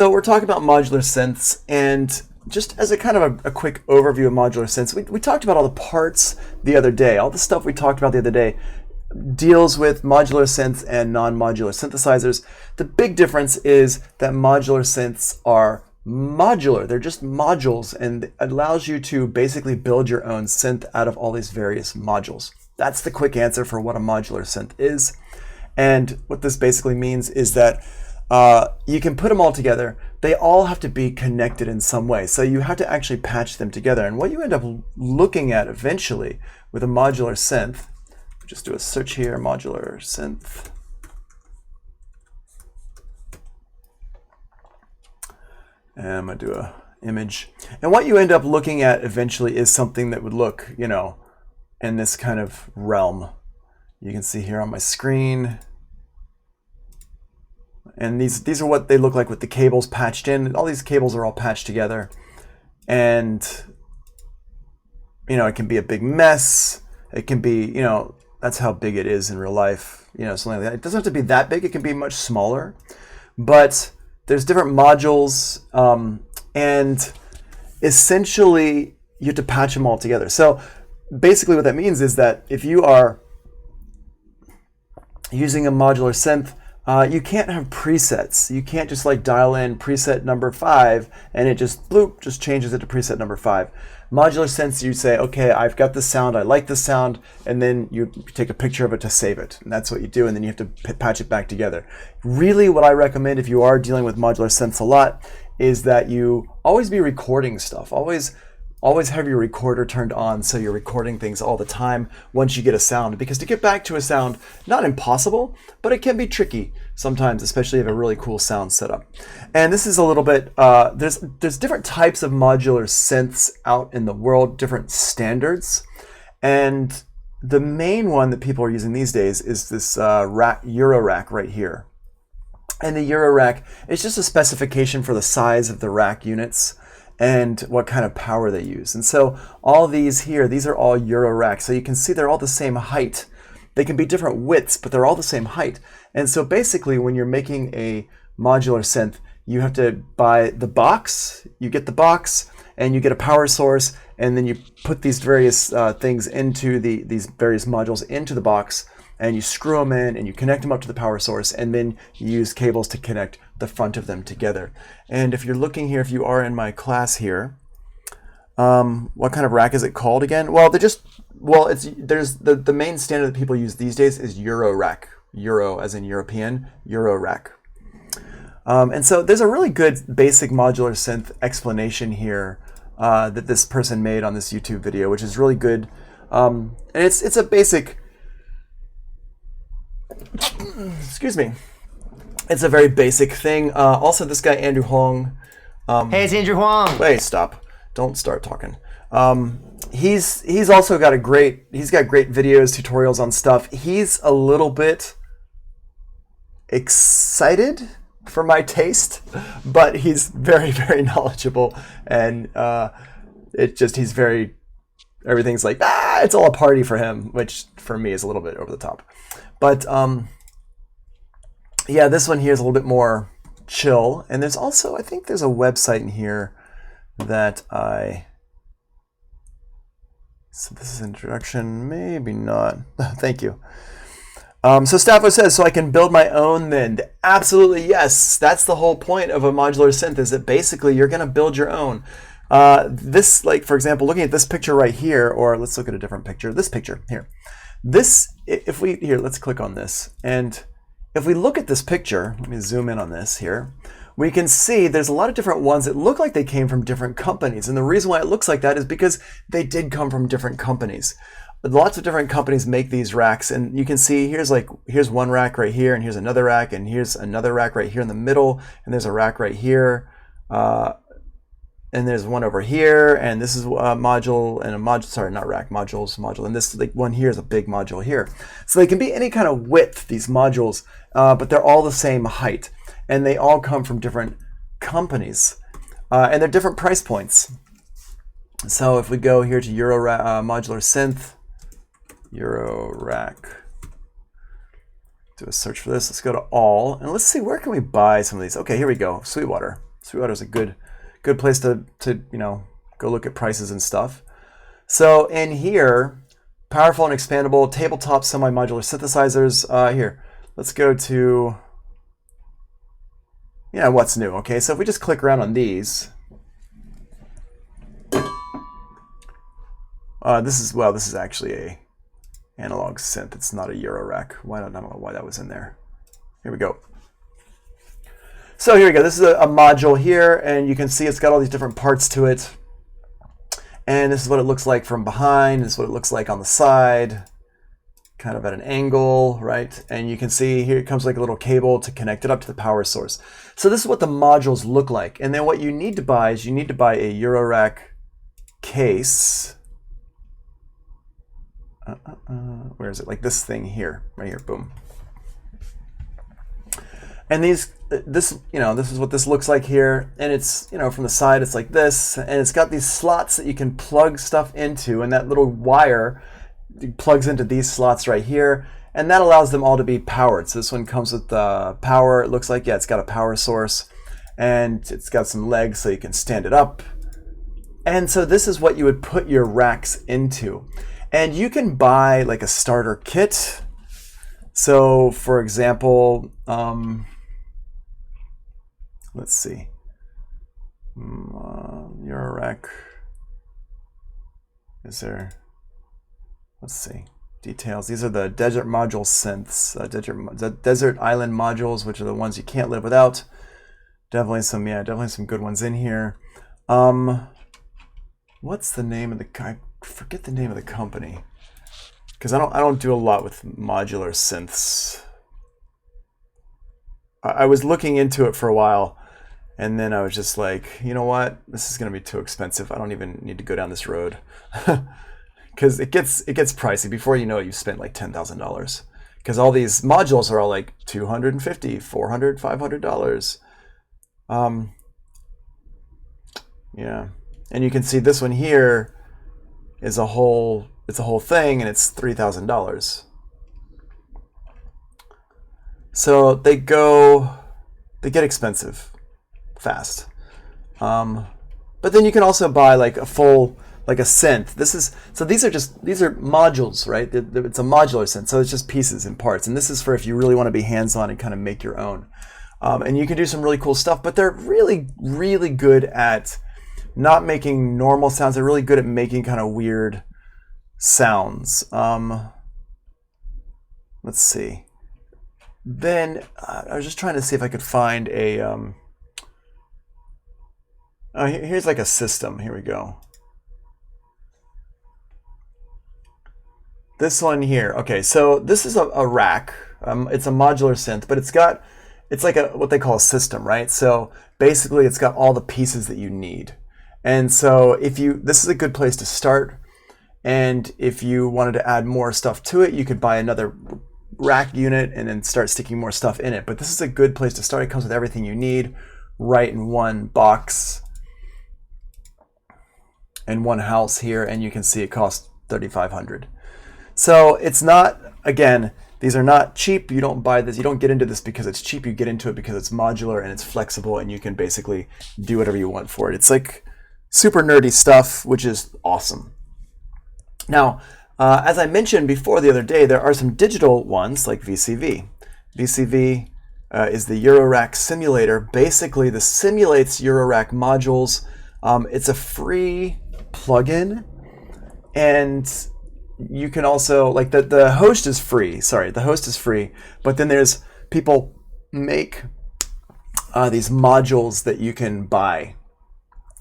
So we're talking about modular synths, and just as a kind of a quick overview of modular synths, we talked about all the parts the other day. All the stuff we talked about the other day deals with modular synths and non-modular synthesizers. The big difference is that modular synths are modular. They're just modules, and it allows you to basically build your own synth out of all these various modules. That's the quick answer for what a modular synth is. And what this basically means is that you can put them all together. They all have to be connected in some way. So you have to actually patch them together. And what you end up looking at eventually with a modular synth, just do a search here, modular synth. And I'm going to do a image. And what you end up looking at eventually is something that would look, you know, in this kind of realm. You can see here on my screen. And these are what they look like with the cables patched in. All these cables are all patched together. And, you know, it can be a big mess. It can be, you know, that's how big it is in real life. You know, something like that. It doesn't have to be that big. It can be much smaller. But there's different modules. And essentially, you have to patch them all together. So basically what that means is that if you are using a modular synth, you can't have presets. You can't just like dial in preset number 5 and it just bloop, just changes it to preset number 5. Modular synths, you say, okay, I've got this sound, I like this sound, and then you take a picture of it to save it. And that's what you do, and then you have to patch it back together. Really what I recommend if you are dealing with modular synths a lot is that you always be recording stuff. Always have your recorder turned on so you're recording things all the time once you get a sound. Because to get back to a sound, not impossible, but it can be tricky sometimes, especially if you have a really cool sound setup. And this is a little bit, there's different types of modular synths out in the world, different standards. And the main one that people are using these days is this Eurorack right here. And the Eurorack is just a specification for the size of the rack units and what kind of power they use. And so all these here, these are all Euroracks. So you can see they're all the same height. They can be different widths, but they're all the same height. And so basically when you're making a modular synth, you have to buy the box, you get the box, and you get a power source, and then you put these various things into these various modules into the box, and you screw them in and you connect them up to the power source, and then you use cables to connect the front of them together. And if you're looking here, if you are in my class here, what kind of rack is it called again? Well, there's the main standard that people use these days is Eurorack. Euro as in European, Eurorack. And so there's a really good basic modular synth explanation here that this person made on this YouTube video, which is really good. And it's a basic, excuse me, it's a very basic thing. Also, this guy Andrew Huang. Hey, it's Andrew Huang. Wait, stop! Don't start talking. He's also got great videos, tutorials on stuff. He's a little bit excited for my taste, but he's very, very knowledgeable, and everything's like, it's all a party for him, which for me is a little bit over the top. But yeah, this one here is a little bit more chill. And there's also, I think there's a website in here that so this is introduction, maybe not. Thank you. So Staffo says, so I can build my own then. Absolutely, yes. That's the whole point of a modular synth, is that basically you're going to build your own. This, like, for example, looking at this picture right here, or let's look at a different picture. This picture here. Let's click on this. And if we look at this picture, let me zoom in on this here, we can see there's a lot of different ones that look like they came from different companies. And the reason why it looks like that is because they did come from different companies. Lots of different companies make these racks, and you can see here's one rack right here, and here's another rack, and here's another rack right here in the middle, and there's a rack right here, and there's one over here, and this is a module and a module. Sorry, not rack, module, and this one here is a big module here. So they can be any kind of width, these modules, but they're all the same height, and they all come from different companies, and they're different price points. So if we go here to Eurorack modular synth. Eurorack. Do a search for this. Let's go to all, and let's see, where can we buy some of these? Okay, here we go. Sweetwater. Sweetwater is a good place to go look at prices and stuff. So in here, powerful and expandable tabletop semi-modular synthesizers. Here, let's go to what's new. Okay, so if we just click around on these, this is actually a analog synth. It's not a Eurorack. I don't know why that was in there. Here we go. So here we go. This is a module here, and you can see it's got all these different parts to it. And this is what it looks like from behind. This is what it looks like on the side, kind of at an angle, right? And you can see here it comes like a little cable to connect it up to the power source. So this is what the modules look like. And then what you need to buy is you need to buy a Eurorack case. Where is it? Like this thing here, right here, boom. And this is what this looks like here. And it's, from the side, it's like this. And it's got these slots that you can plug stuff into. And that little wire plugs into these slots right here. And that allows them all to be powered. So this one comes with power. It looks like, it's got a power source. And it's got some legs so you can stand it up. And so this is what you would put your racks into. And you can buy like a starter kit. So for example, let's see, Eurorack, is there, let's see, details. These are the desert module synths, desert island modules, which are the ones you can't live without. Definitely some good ones in here. What's the name of the guy? Forget the name of the company, because I don't do a lot with modular synths. I was looking into it for a while, and then I was just like, you know what, this is going to be too expensive. I don't even need to go down this road, because it gets pricey. Before you know it, you spent like $10,000, because all these modules are all like $250, $400, $500. Yeah, and you can see this one here is a whole thing, and it's $3,000. So they get expensive fast. But then you can also buy like a synth. These are modules, right? It's a modular synth, so it's just pieces and parts. And this is for if you really want to be hands-on and kind of make your own. And you can do some really cool stuff, but they're really, really good at not making normal sounds. They're really good at making kind of weird sounds. Let's see. Then I was just trying to see if I could find a. Here's like a system. Here we go. This one here. Okay, so this is a rack. It's a modular synth, but it's like what they call a system, right? So basically, it's got all the pieces that you need. And so this is a good place to start. And if you wanted to add more stuff to it, you could buy another rack unit and then start sticking more stuff in it. But this is a good place to start. It comes with everything you need right in one box and one house here. And you can see it costs $3,500. So it's not, again, these are not cheap. You don't buy this. You don't get into this because it's cheap. You get into it because it's modular and it's flexible and you can basically do whatever you want for it. It's like super nerdy stuff, which is awesome. Now, as I mentioned before the other day, there are some digital ones like VCV. VCV is the Eurorack Simulator. Basically, this simulates Eurorack modules. It's a free plugin, and you can also, like the host is free. Sorry, the host is free, but then there's people make these modules that you can buy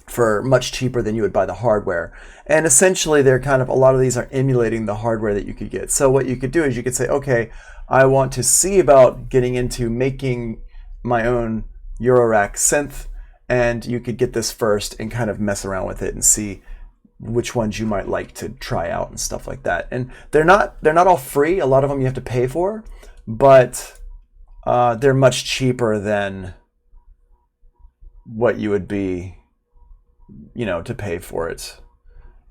for much cheaper than you would buy the hardware. And essentially they're kind of, a lot of these are emulating the hardware that you could get. So what you could do is you could say, okay, I want to see about getting into making my own Eurorack synth, and you could get this first and kind of mess around with it and see which ones you might like to try out and stuff like that. And they're not all free. A lot of them you have to pay for, but they're much cheaper than what you would be, to pay for it,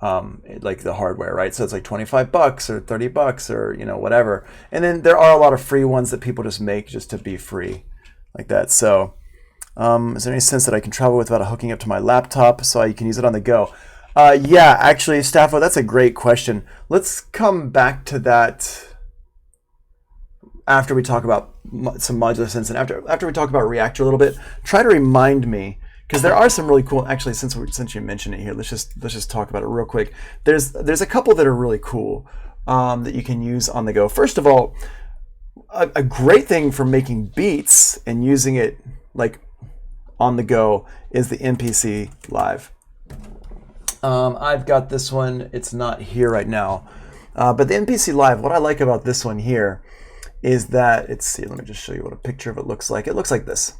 like the hardware, right? So it's like $25 or $30 or whatever. And then there are a lot of free ones that people just make just to be free, like that. So Is there any sense that I can travel with without hooking up to my laptop so I can use it on the go? Yeah, actually, Staffo, that's a great question. Let's come back to that after we talk about some modular synths, and after we talk about Reactor a little bit. Try to remind me, because there are some really cool. Actually, since you mentioned it here, let's just talk about it real quick. There's a couple that are really cool that you can use on the go. First of all, a great thing for making beats and using it like on the go is the MPC Live. I've got this one. It's not here right now, but the MPC Live. What I like about this one here is that let me just show you what a picture of it looks like. It looks like this.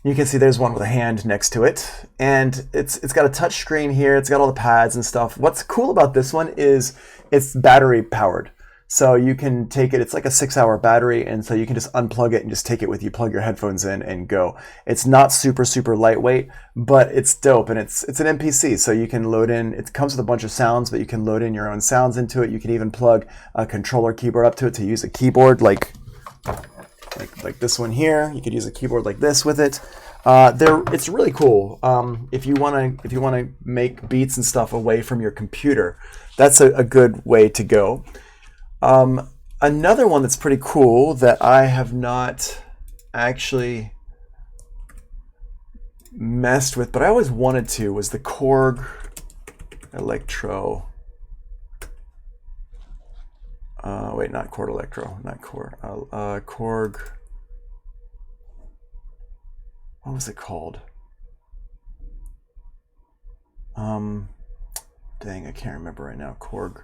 You can see there's one with a hand next to it, and it's got a touch screen here. It's got all the pads and stuff. What's cool about this one is it's battery powered. So you can take it, it's like a 6-hour battery, and so you can just unplug it and just take it with you, plug your headphones in and go. It's not super, super lightweight, but it's dope, and it's an MPC, so you can load in, it comes with a bunch of sounds, but you can load in your own sounds into it. You can even plug a controller keyboard up to it to use a keyboard like this one here. You could use a keyboard like this with it. It's really cool. If you wanna make beats and stuff away from your computer, that's a good way to go. Another one that's pretty cool that I have not actually messed with, but I always wanted to, was the Korg Electro. Wait, not Korg Electro, not Korg. Korg. What was it called? Dang, I can't remember right now. Korg.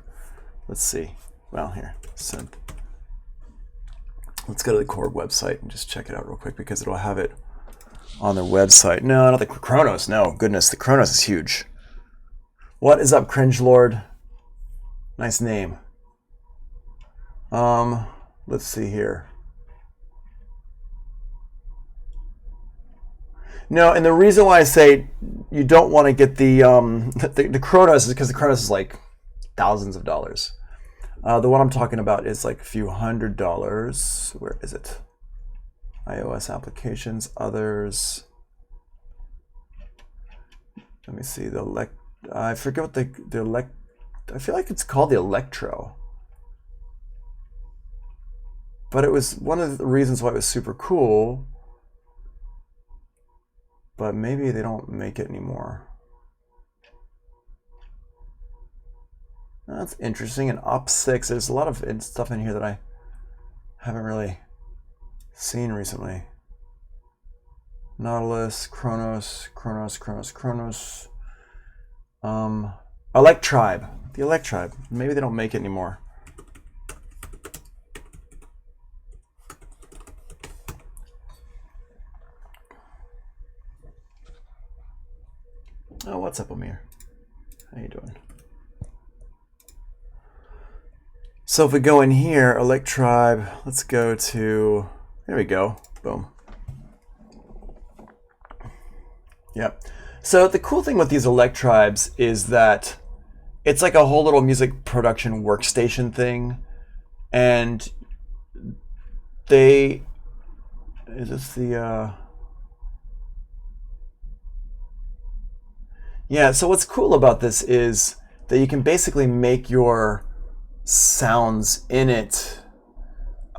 Let's see. Well, here, synth. Let's go to the Korg website and just check it out real quick because it'll have it on their website. No, not the Chronos. No, goodness, the Chronos is huge. What is up, Cringe Lord? Nice name. Let's see here. No, and the reason why I say you don't want to get the Chronos is because the Chronos is like thousands of dollars. The one I'm talking about is like a few $100s. Where is it? iOS applications, others. Let me see. I forget what I feel like it's called the Electro. But it was one of the reasons why it was super cool. But maybe they don't make it anymore. That's interesting. And Op6, there's a lot of stuff in here that I haven't really seen recently. Nautilus, Chronos. Electribe. The Electribe. Maybe they don't make it anymore. Oh, what's up, Amir? How you doing? So if we go in here, Electribe, let's go to, there we go, boom. Yep. So the cool thing with these Electribes is that it's like a whole little music production workstation thing, and is this the, yeah, so what's cool about this is that you can basically make your sounds in it.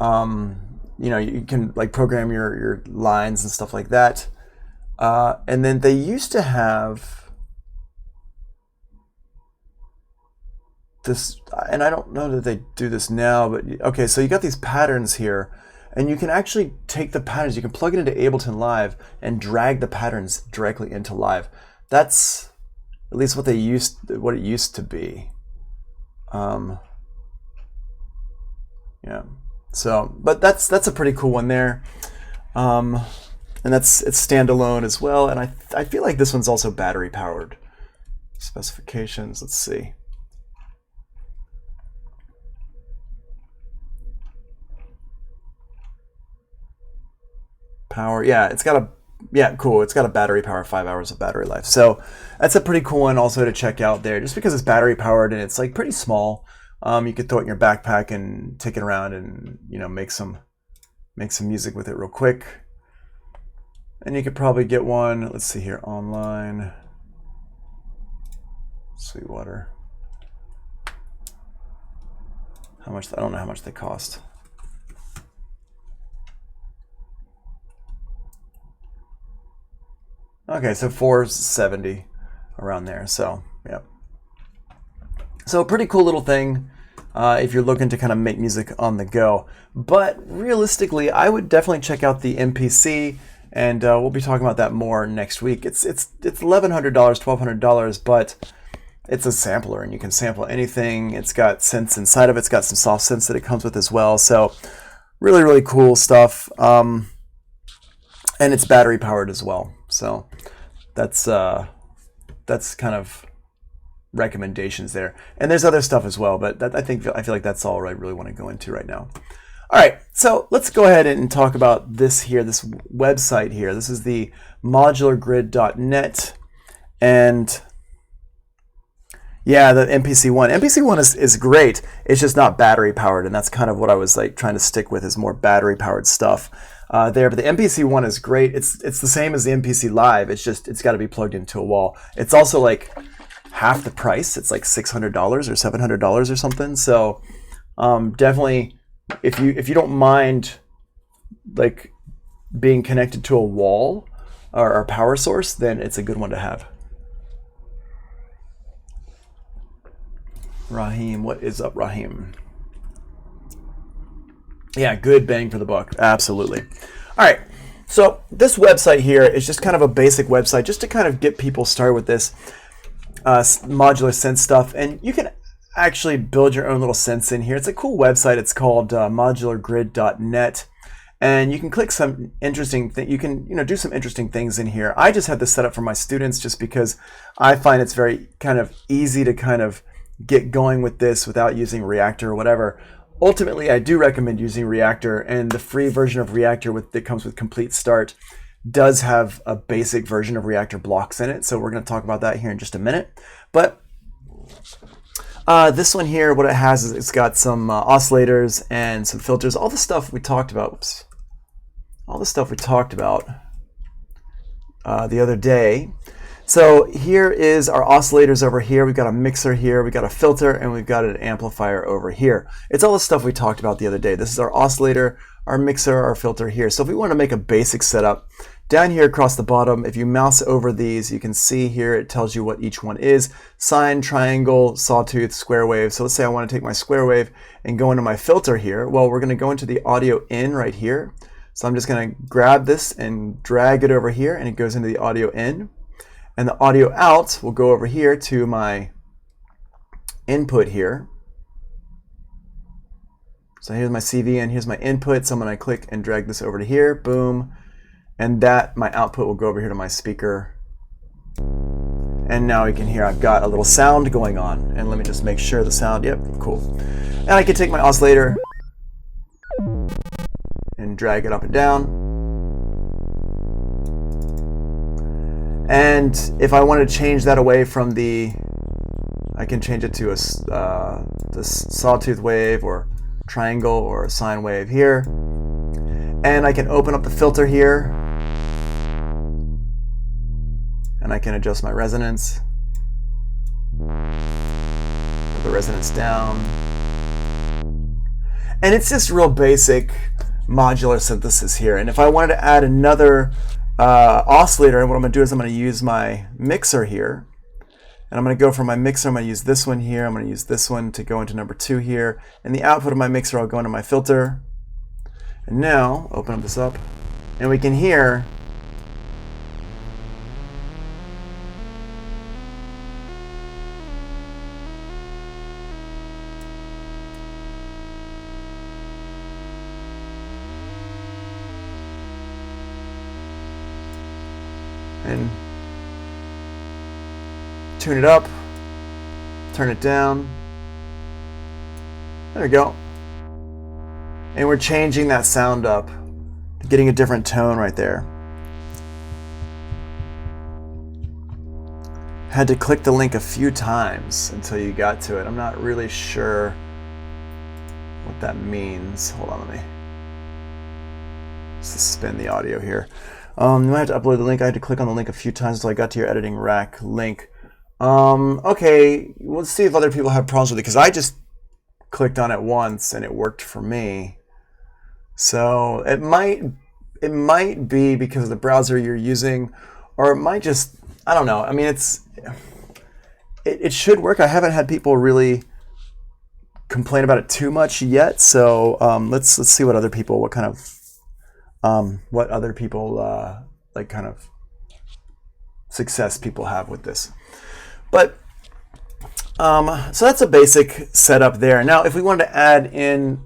You can like program your lines and stuff like that. And then they used to have this, and I don't know that they do this now, but okay, so you got these patterns here, and you can actually take the patterns, you can plug it into Ableton Live and drag the patterns directly into Live. That's at least what it used to be. Yeah. So, but that's a pretty cool one there. And it's standalone as well. And I feel like this one's also battery powered. Specifications, let's see. Power, yeah, cool. It's got a battery power, 5 hours of battery life. So that's a pretty cool one also to check out there, just because it's battery powered and it's like pretty small. You could throw it in your backpack and take it around and make some music with it real quick. And you could probably get one, let's see here, online. Sweetwater. How much? I don't know how much they cost. Okay, so $470 around there. So, yeah. So, a pretty cool little thing if you're looking to kind of make music on the go. But realistically, I would definitely check out the MPC, and we'll be talking about that more next week. It's $1,100, $1,200, but it's a sampler, and you can sample anything. It's got synths inside of it. It's got some soft synths that it comes with as well. So, really, really cool stuff. And it's battery powered as well. So, that's kind of recommendations there. And there's other stuff as well, but I feel like that's all I really want to go into right now. All right, so let's go ahead and talk about this here, this website here. This is the modulargrid.net, and yeah, the MPC-1. MPC-1 is great. It's just not battery powered, and that's kind of what I was like trying to stick with, is more battery powered stuff there. But the MPC-1 is great. It's the same as the MPC Live. It's got to be plugged into a wall. It's also like half the price. It's like $600 or $700 or something. So definitely, if you don't mind like being connected to a wall or a power source, then it's a good one to have. Raheem, what is up, Raheem? Yeah, good bang for the buck. Absolutely. All right. So this website here is just kind of a basic website just to kind of get people started with this modular synth stuff. And you can actually build your own little synths in here. It's a cool website. It's called modulargrid.net. And you can click some interesting things. You can do some interesting things in here. I just have this set up for my students just because I find it's very kind of easy to kind of get going with this without using Reactor or whatever. Ultimately, I do recommend using Reactor, and the free version of Reactor that comes with Complete Start does have a basic version of Reactor blocks in it, so we're going to talk about that here in just a minute. But this one here, what it has is it's got some oscillators and some filters, all the stuff we talked about. Oops. All the stuff we talked about the other day. So here is our oscillators over here. We've got a mixer here, we've got a filter, and we've got an amplifier over here. It's all the stuff we talked about the other day. This is our oscillator, our mixer, our filter here. So if we want to make a basic setup, down here across the bottom, if you mouse over these, you can see here it tells you what each one is. Sine, triangle, sawtooth, square wave. So let's say I want to take my square wave and go into my filter here. Well, we're going to go into the audio in right here. So I'm just going to grab this and drag it over here, and it goes into the audio in. And the audio out will go over here to my input here. So here's my CV and here's my input. So I'm going to click and drag this over to here. Boom. And my output will go over here to my speaker. And now you can hear I've got a little sound going on. And let me just make sure the sound, yep, cool. And I can take my oscillator and drag it up and down. And if I want to change that away from I can change it to the sawtooth wave or triangle or a sine wave here. And I can open up the filter here. And I can adjust my resonance. Put the resonance down. And it's just real basic modular synthesis here. And if I wanted to add another oscillator, and what I'm going to do is I'm going to use my mixer here, and I'm going to go from my mixer, I'm going to use this one here, I'm going to use this one to go into number 2 here, and the output of my mixer I'll go into my filter. And now open this up, and we can hear and tune it up, turn it down. There we go. And we're changing that sound up, getting a different tone right there. Had to click the link a few times until you got to it. I'm not really sure what that means. Hold on, let me suspend the audio here. You might have to upload the link. I had to click on the link a few times until I got to your editing rack link. Okay, let's see if other people have problems with it, because I just clicked on it once and it worked for me. So it might be because of the browser you're using, or it might just, I don't know. I mean, it should work. I haven't had people really complain about it too much yet. So let's see what other people, what other people like kind of success people have with this. But so that's a basic setup there. Now, if we wanted to add in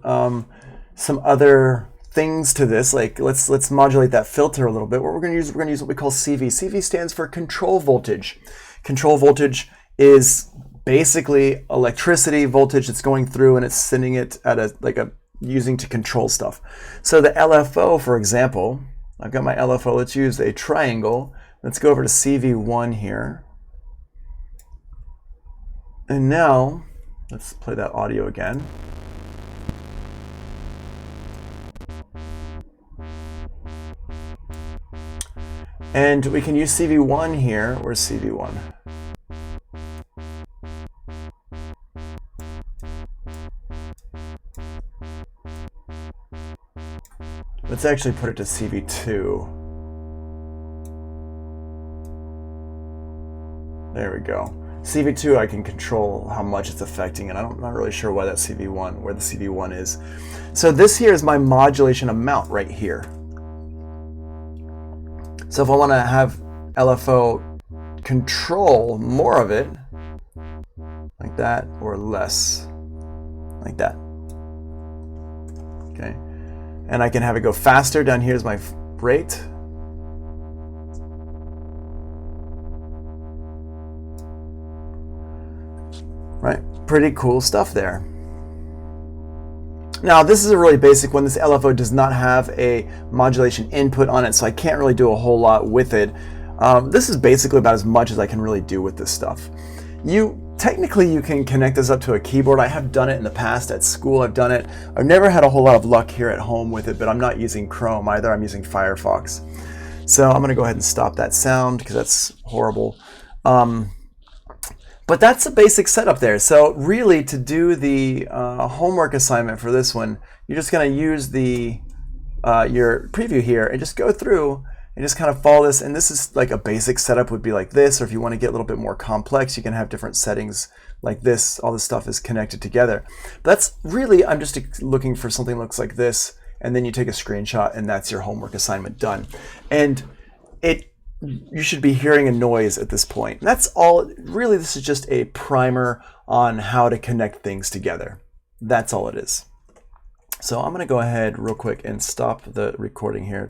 some other things to this, like let's modulate that filter a little bit. What we're going to use what we call CV. CV stands for control voltage. Control voltage is basically electricity voltage that's going through, and it's sending it at using to control stuff. So the LFO, for example, I've got my LFO. Let's use a triangle. Let's go over to CV1 here. And now, let's play that audio again. And we can use CV1 here. Where's CV1? Let's actually put it to CV2. There we go. CV2, I can control how much it's affecting, and I'm not really sure why that CV1, where the CV1 is. So this here is my modulation amount right here. So if I want to have LFO control more of it, like that, or less, like that. Okay. And I can have it go faster. Down here is my rate. Right, pretty cool stuff there. Now, this is a really basic one. This LFO does not have a modulation input on it, so I can't really do a whole lot with it. This is basically about as much as I can really do with this stuff. Technically, you can connect this up to a keyboard. I have done it in the past at school. I've done it. I've never had a whole lot of luck here at home with it, but I'm not using Chrome either. I'm using Firefox. So I'm going to go ahead and stop that sound because that's horrible. But that's a basic setup there. So really, to do the homework assignment for this one, you're just going to use your preview here and just go through and just kind of follow this. And this is like a basic setup would be like this, or if you want to get a little bit more complex, you can have different settings like this. All this stuff is connected together. But that's really, I'm just looking for something that looks like this, and then you take a screenshot, and that's your homework assignment done. And you should be hearing a noise at this point. And that's all. Really, this is just a primer on how to connect things together. That's all it is. So I'm going to go ahead real quick and stop the recording here.